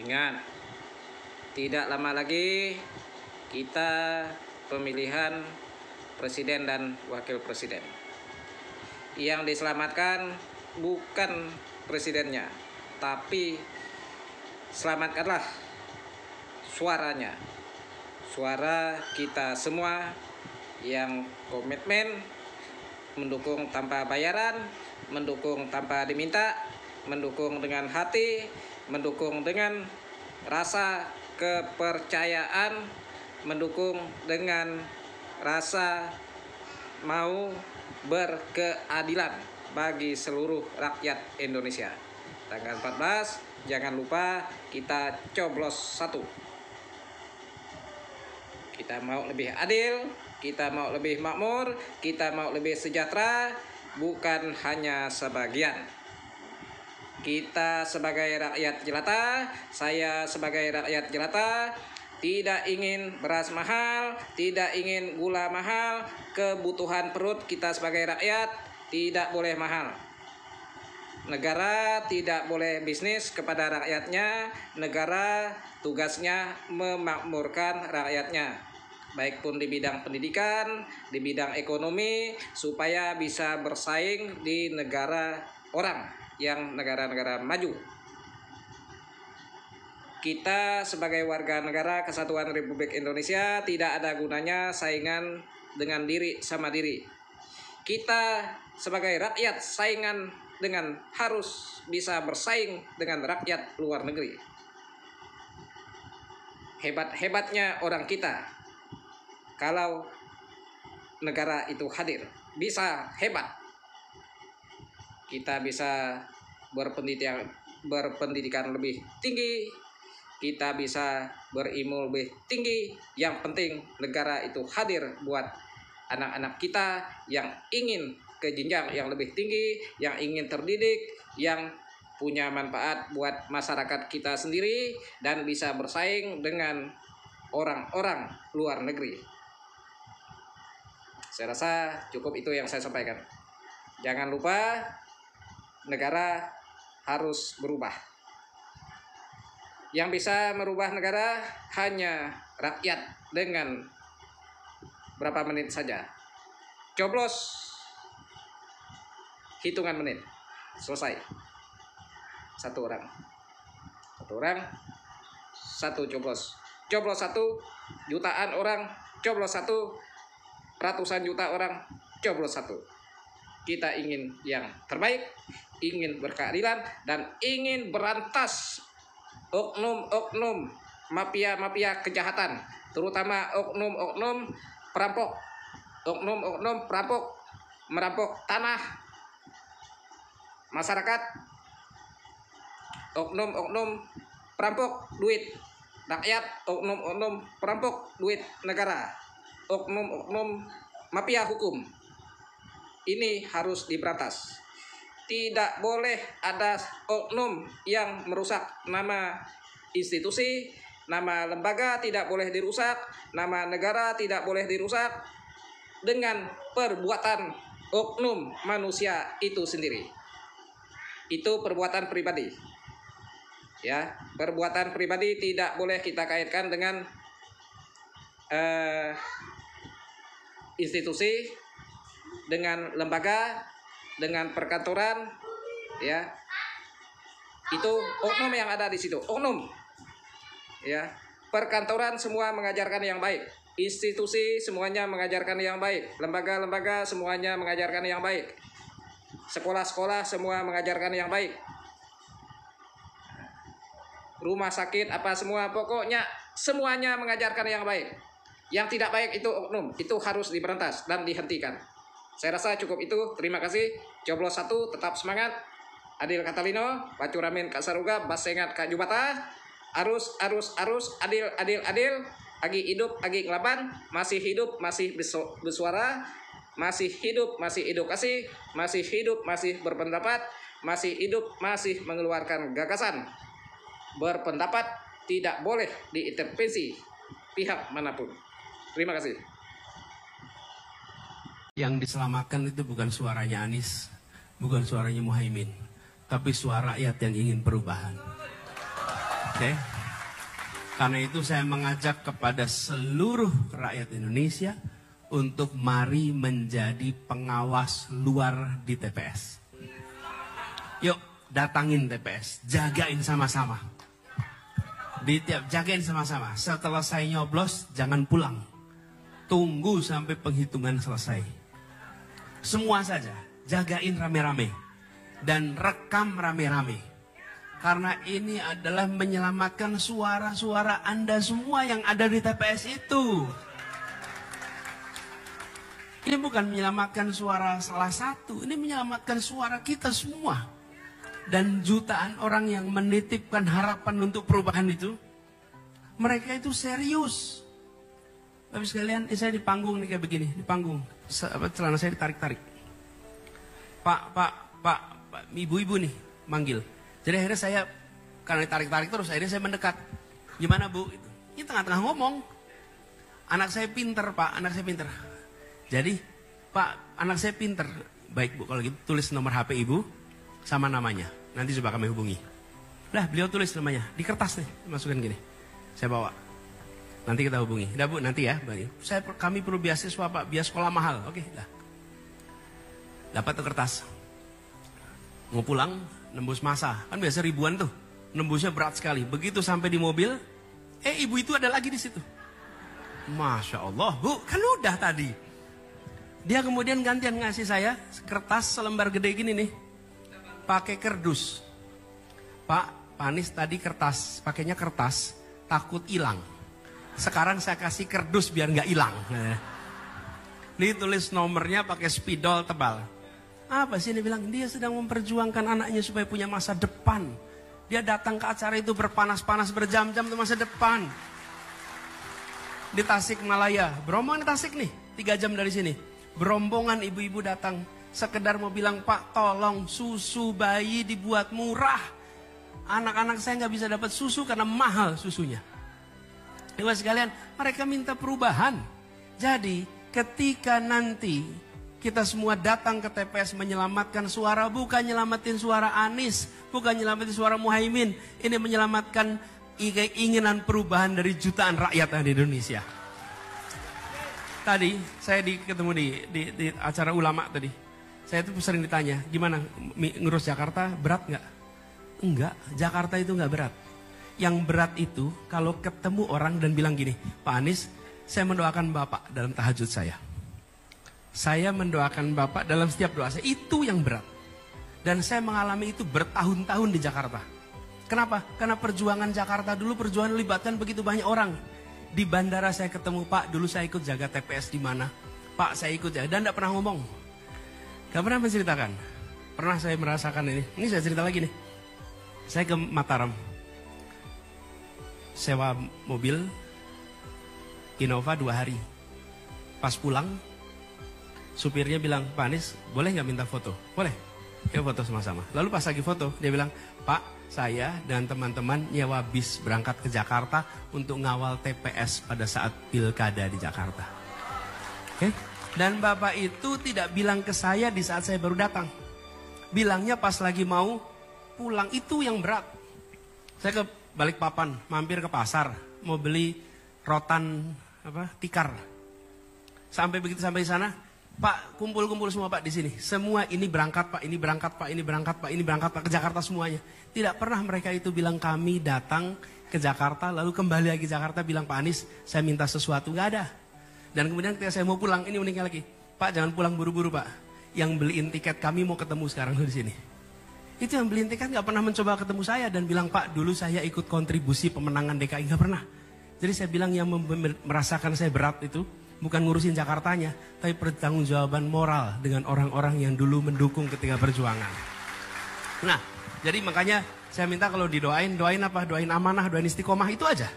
Ingat, tidak lama lagi kita pemilihan presiden dan wakil presiden. Yang diselamatkan bukan presidennya, tapi selamatkanlah suaranya. Suara kita semua yang komitmen mendukung tanpa bayaran, mendukung tanpa diminta, mendukung dengan hati, mendukung dengan rasa kepercayaan, mendukung dengan rasa mau berkeadilan bagi seluruh rakyat Indonesia. Tanggal 14, jangan lupa kita coblos 1. Kita mau lebih adil, kita mau lebih makmur, kita mau lebih sejahtera, bukan hanya sebagian. Kita sebagai rakyat jelata, saya sebagai rakyat jelata, tidak ingin beras mahal, tidak ingin gula mahal, kebutuhan perut kita sebagai rakyat tidak boleh mahal. Negara tidak boleh bisnis kepada rakyatnya, negara tugasnya memakmurkan rakyatnya, baik pun di bidang pendidikan, di bidang ekonomi, supaya bisa bersaing di negara orang yang negara-negara maju. Kita sebagai warga negara Kesatuan Republik Indonesia tidak ada gunanya saingan dengan diri sama diri. Kita sebagai rakyat saingan dengan harus bisa bersaing dengan rakyat luar negeri. Hebat-hebatnya orang kita kalau negara itu hadir, bisa hebat. Kita bisa berpendidikan lebih tinggi, kita bisa berilmu lebih tinggi. Yang penting negara itu hadir buat anak-anak kita yang ingin ke jenjang yang lebih tinggi, yang ingin terdidik, yang punya manfaat buat masyarakat kita sendiri, dan bisa bersaing dengan orang-orang luar negeri. Saya rasa cukup itu yang saya sampaikan. Jangan lupa, negara harus berubah. Yang bisa merubah negara hanya rakyat dengan berapa menit saja. Coblos hitungan menit, selesai. Satu orang, satu coblos. Coblos 1, jutaan orang, coblos 1, ratusan juta orang, coblos 1. Kita ingin yang terbaik, ingin berkeadilan, dan ingin berantas oknum-oknum mafia-mafia kejahatan, terutama oknum-oknum perampok, oknum-oknum perampok merampok tanah masyarakat, oknum-oknum perampok duit rakyat, oknum-oknum perampok duit negara, oknum-oknum mafia hukum. Ini harus diberantas. Tidak boleh ada oknum yang merusak nama institusi, nama lembaga tidak boleh dirusak, nama negara tidak boleh dirusak dengan perbuatan oknum manusia itu sendiri. Itu perbuatan pribadi. Ya, perbuatan pribadi tidak boleh kita kaitkan dengan institusi, dengan lembaga, dengan perkantoran, ya. Itu oknum yang ada di situ, oknum. Ya, perkantoran semua mengajarkan yang baik, institusi semuanya mengajarkan yang baik, lembaga-lembaga semuanya mengajarkan yang baik, sekolah-sekolah semua mengajarkan yang baik, rumah sakit apa semua, pokoknya semuanya mengajarkan yang baik. Yang tidak baik itu oknum, itu harus diberantas dan dihentikan. Saya rasa cukup itu. Terima kasih. Coblos 1, tetap semangat. Adil Catalino, Pacuramin Kak Saruga, Basengat Kak Jubata. Arus, adil, adil, adil. Agi hidup, agi ngelaban. Masih hidup, masih bersuara. Masih hidup, masih edukasi. Masih hidup, masih berpendapat. Masih hidup, masih mengeluarkan gagasan. Berpendapat tidak boleh diintervensi pihak manapun. Terima kasih. Yang diselamatkan itu bukan suaranya Anies, bukan suaranya Muhaimin, tapi suara rakyat yang ingin perubahan. Oke? Karena itu saya mengajak kepada seluruh rakyat Indonesia untuk mari menjadi pengawas luar di TPS. Yuk datangin TPS, jagain sama-sama. Jagain sama-sama. Setelah saya nyoblos jangan pulang. Tunggu sampai penghitungan selesai. Semua saja jagain rame-rame dan rekam rame-rame. Karena ini adalah menyelamatkan suara-suara Anda semua yang ada di TPS itu. Ini bukan menyelamatkan suara salah satu, ini menyelamatkan suara kita semua. Dan jutaan orang yang menitipkan harapan untuk perubahan itu, mereka itu serius. Tapi sekalian, saya di panggung nih kayak begini, di panggung. Celana saya ditarik-tarik. Pak, ibu-ibu nih manggil. Jadi akhirnya saya, karena ditarik-tarik terus, akhirnya saya mendekat. Gimana Bu? Ini tengah-tengah ngomong. Anak saya pinter Pak, anak saya pinter. Jadi Pak, anak saya pinter. Baik Bu, kalau gitu tulis nomor HP Ibu sama namanya. Nanti coba kami hubungi. Lah beliau tulis namanya, di kertas nih, masukkan gini. Saya bawa. Nanti kita hubungi. Udah Bu, nanti ya. Kami perlu beasiswa Pak, biaya sekolah mahal. Oke, dah. Dapat tuh kertas. Mau pulang, nembus masa. Kan biasa ribuan tuh. Nembusnya berat sekali. Begitu sampai di mobil, ibu itu ada lagi di situ. Masya Allah, Bu, kan udah tadi. Dia kemudian gantian ngasih saya kertas selembar gede gini nih. Pakai kerdus. Pak Anies tadi kertas, pakainya kertas, takut hilang. Sekarang saya kasih kerdus biar nggak hilang. Ditulis nomornya pakai spidol tebal. Apa sih dia bilang? Dia sedang memperjuangkan anaknya supaya punya masa depan. Dia datang ke acara itu berpanas-panas berjam-jam untuk masa depan. Di Tasikmalaya, berombongan di Tasik nih, 3 jam dari sini. Berombongan ibu-ibu datang, sekedar mau bilang, Pak tolong susu bayi dibuat murah. Anak-anak saya nggak bisa dapat susu karena mahal susunya. Ibu sekalian, mereka minta perubahan. Jadi ketika nanti kita semua datang ke TPS menyelamatkan suara, bukan nyelamatin suara Anies, bukan nyelamatin suara Muhaimin. Ini menyelamatkan keinginan perubahan dari jutaan rakyat di Indonesia. Tadi saya ketemu di acara ulama tadi. Saya tuh sering ditanya, gimana ngurus Jakarta berat nggak? Enggak, Jakarta itu nggak berat. Yang berat itu kalau ketemu orang dan bilang gini, Pak Anies, saya mendoakan Bapak dalam tahajud saya. Saya mendoakan Bapak dalam setiap doa saya, itu yang berat. Dan saya mengalami itu bertahun-tahun di Jakarta. Kenapa? Karena perjuangan Jakarta dulu, perjuangan melibatkan begitu banyak orang. Di bandara saya ketemu, Pak, dulu saya ikut jaga TPS di mana. Pak, saya ikut jaga, dan tidak pernah ngomong. Gak pernah menceritakan. Pernah saya merasakan ini saya cerita lagi nih. Saya ke Mataram. Sewa mobil, Innova 2 hari. Pas pulang, supirnya bilang, Pak Anies, boleh nggak minta foto? Boleh, ya foto sama-sama. Lalu pas lagi foto, dia bilang, Pak, saya dan teman-teman nyewa bis berangkat ke Jakarta untuk ngawal TPS pada saat pilkada di Jakarta. Oke? Dan Bapak itu tidak bilang ke saya di saat saya baru datang. Bilangnya pas lagi mau pulang, itu yang berat. Saya ke Balikpapan, mampir ke pasar, mau beli rotan tikar. Sampai begitu sampai sana, Pak, kumpul-kumpul semua Pak di sini. Semua ini berangkat Pak, ini berangkat Pak, ini berangkat Pak, ini berangkat Pak ke Jakarta semuanya. Tidak pernah mereka itu bilang kami datang ke Jakarta lalu kembali lagi ke Jakarta bilang Pak Anies, saya minta sesuatu, nggak ada. Dan kemudian ketika saya mau pulang, ini uniknya lagi, Pak jangan pulang buru-buru Pak. Yang beliin tiket kami mau ketemu sekarang di sini. Itu yang beliin tiket nggak pernah mencoba ketemu saya dan bilang Pak dulu saya ikut kontribusi pemenangan DKI, nggak pernah. Jadi saya bilang yang merasakan saya berat itu bukan ngurusin Jakartanya, tapi pertanggungjawaban moral dengan orang-orang yang dulu mendukung ketika perjuangan. Nah, jadi makanya saya minta kalau doain apa? Doain amanah, doain istiqomah, itu aja.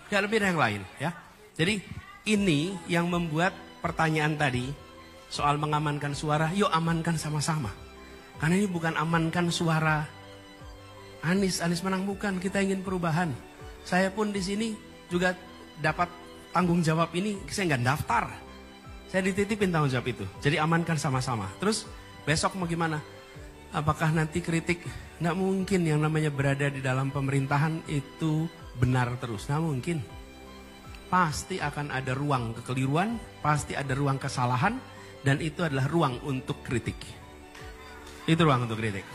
Gak lebih dari yang lain ya. Jadi ini yang membuat pertanyaan tadi soal mengamankan suara, yuk amankan sama-sama. Karena ini bukan amankan suara Anies menang, bukan, kita ingin perubahan. Saya pun di sini juga dapat tanggung jawab ini, saya nggak daftar. Saya dititipin tanggung jawab itu. Jadi amankan sama-sama. Terus besok mau gimana? Apakah nanti kritik Nggak mungkin yang namanya berada di dalam pemerintahan itu benar terus. Nggak mungkin. Pasti akan ada ruang kekeliruan, pasti ada ruang kesalahan, dan itu adalah ruang untuk kritik. Itu ruang untuk kritik.